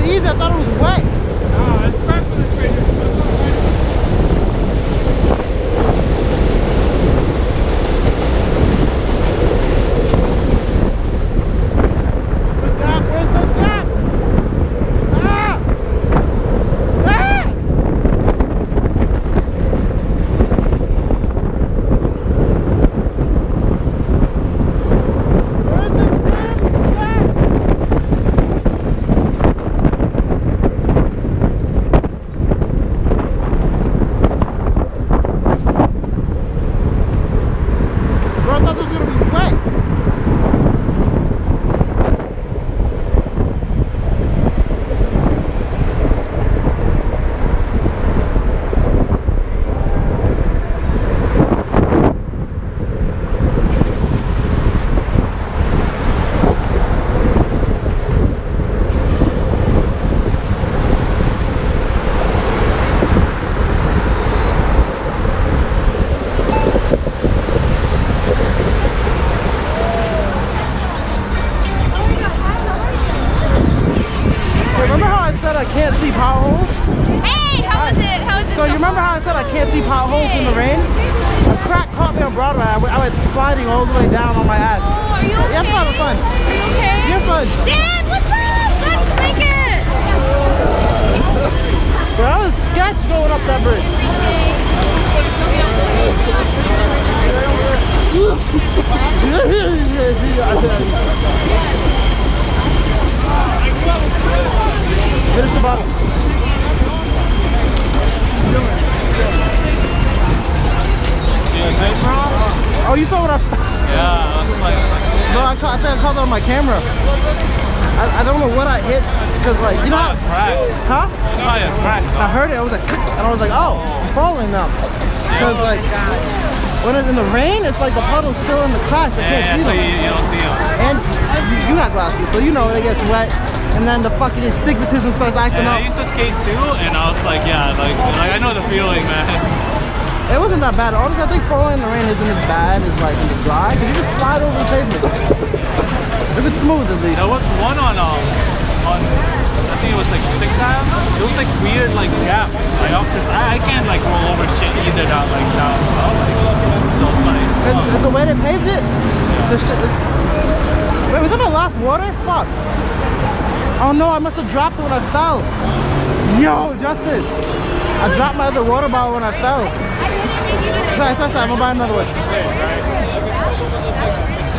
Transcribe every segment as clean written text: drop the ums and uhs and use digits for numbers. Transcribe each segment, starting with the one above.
easy. I thought it was wet. No, it's perfect for this video. Where's the gap? Ah! Ah! Where's the damn gap? Bro, I thought this was gonna be wet. Remember how I said I can't see potholes? Hey, how was it? How was it? So you remember how I said I can't see potholes in the rain? A crack caught me on Broadway. I went sliding all the way down on my ass. Oh, are you okay? Yeah, I'm kind of fun. Are you okay? You're fun. Dad, what's up? Let's make it. Bro, that was sketch going up that bridge. Finish the bottle. Oh, you saw what I... Yeah, I was like... No, I think I caught that on my camera. I don't know what I hit, because like, you know how... Huh? I heard it, I was like, and I was like, oh, I'm falling now. Because like, when it's in the rain, it's like the puddle's still in the cracks. I can't see so them. you don't see them. And you have glasses, so you know it gets wet. And then the fucking astigmatism starts acting up. I used to skate too, and I was like, yeah, like I know the feeling, man. It wasn't that bad. Honestly, I think falling in the rain isn't as bad as like in the dry, because you just slide over the pavement. If it's smooth at least. There was one on I think it was like 6 times. It was like weird, like gap. Like, cause I can't like roll over shit either down like that. So it's like, Because the way they paved it, the shit. Wait, was that my last water? Fuck. Oh no, I must have dropped it when I fell. Yo, Justin. I dropped my other water bottle when I fell. Sorry, I'm gonna buy another one.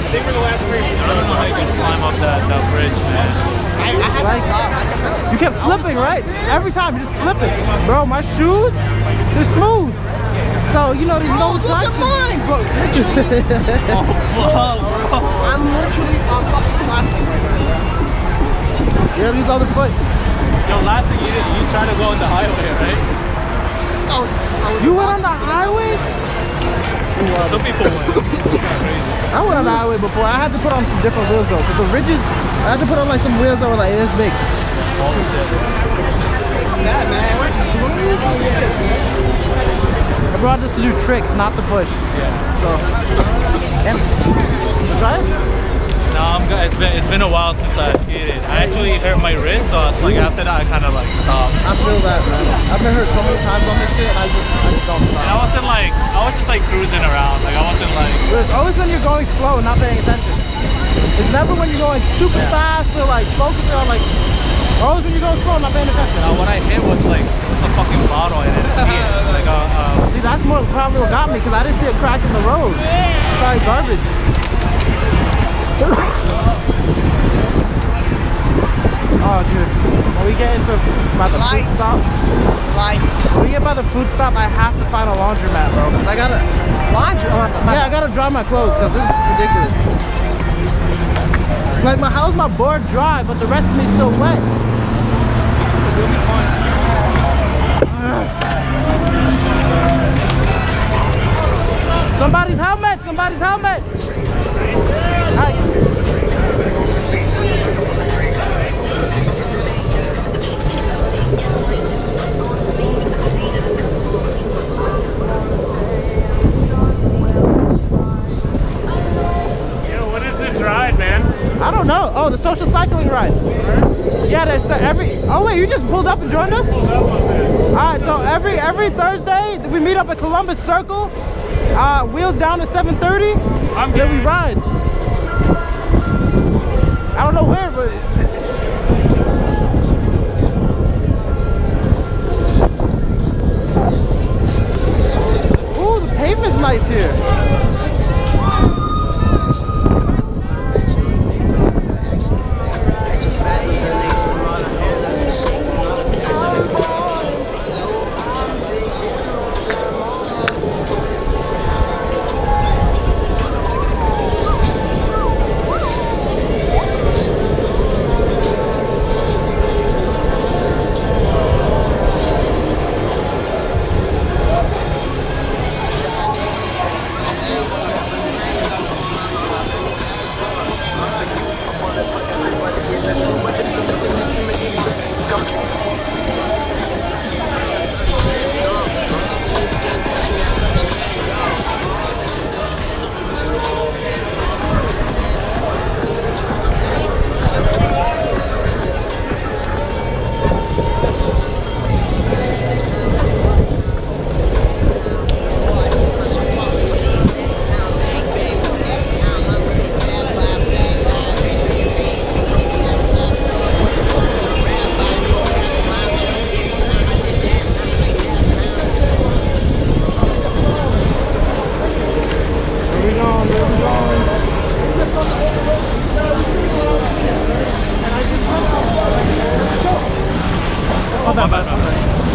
I don't know how you can climb up that bridge, man. I had to stop. You kept slipping, right? Every time you just slipping. Bro, my shoes, they're smooth. So, you know, there's no Look traction. at mine, bro. Literally. Oh, fuck, bro. I'm literally on fucking plastic. Yeah, these other foot. Yo, last thing you did, you tried to go on the highway, right? You went on the highway? Some people went. I went on the highway before. I had to put on some different wheels though. Because the ridges, I had to put on like some wheels that were like this big. Yeah, man. I brought this to do tricks, not to push. Yeah. So, and try it? No, I'm good. It's been a while since I skated. I actually hurt my wrist, so it's like after that I kind of like stopped. I feel that, man. I've been hurt so many times on this shit, and I just don't stop. And I was just like cruising around. Like I wasn't like. It's always when you're going slow and not paying attention. It's never when you're going stupid fast or like focusing on like. Always when you're going slow and not paying attention. Now what I hit was like it was a fucking bottle and I didn't see it. Like See, that's more probably what got me because I didn't see a crack in the road. It's like garbage. Oh, dude. When we get into by the food stop, when we get by the food stop, I have to find a laundromat, bro. Cause I gotta yeah, I gotta dry my clothes because this is ridiculous. Like how's my board dry, but the rest of me still wet? Somebody's helmet! Somebody's helmet! Yo, what is this ride, man? I don't know. Oh, the social cycling ride. Yeah, there's every. Oh wait, you just pulled up and joined us. All right, so every Thursday we meet up at Columbus Circle. Wheels down at 7:30. Then we ride. I don't know where, but. Ooh, the pavement's nice here.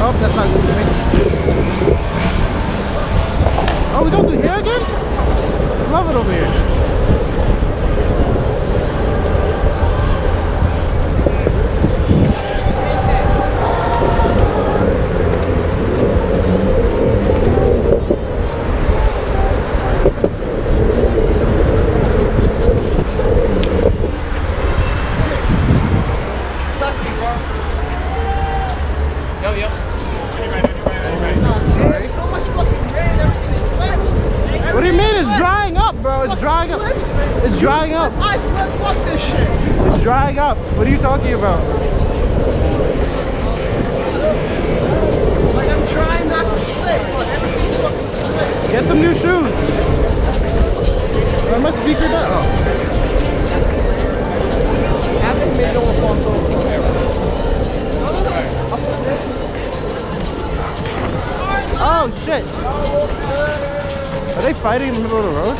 Oh, that's not good to me. Oh, we going through here again? I love it over here. What do you mean it's drying up, bro? It's drying up. It's drying up. I swear, fuck this shit. It's drying up. What are you talking about? Like, I'm trying not to slip, but everything's fucking slick. Get some new shoes. Where's my speaker down? Oh. Haven't made no one false over forever. Oh shit! Are they fighting in the middle of the road?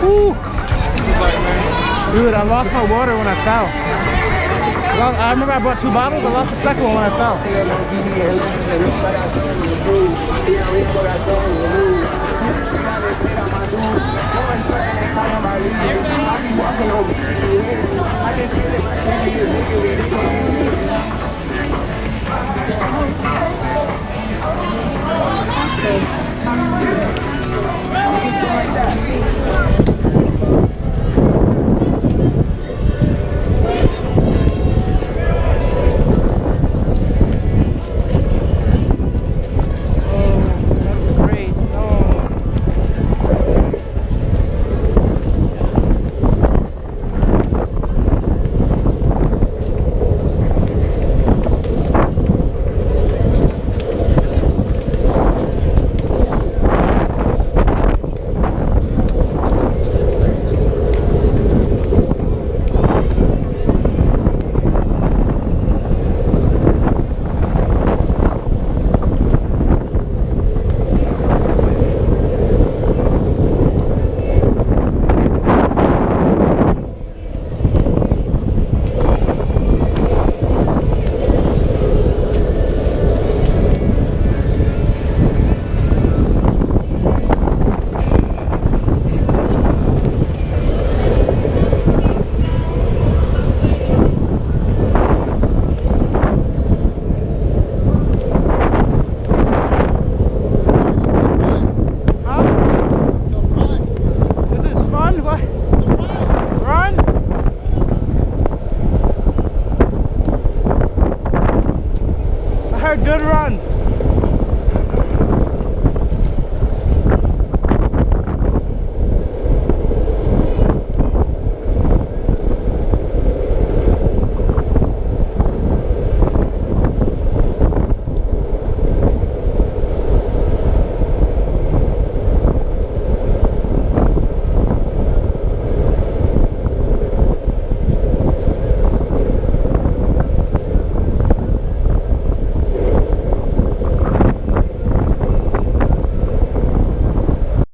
Woo. Dude, I lost my water when I fell. I remember I bought 2 bottles. I lost the second one when I fell.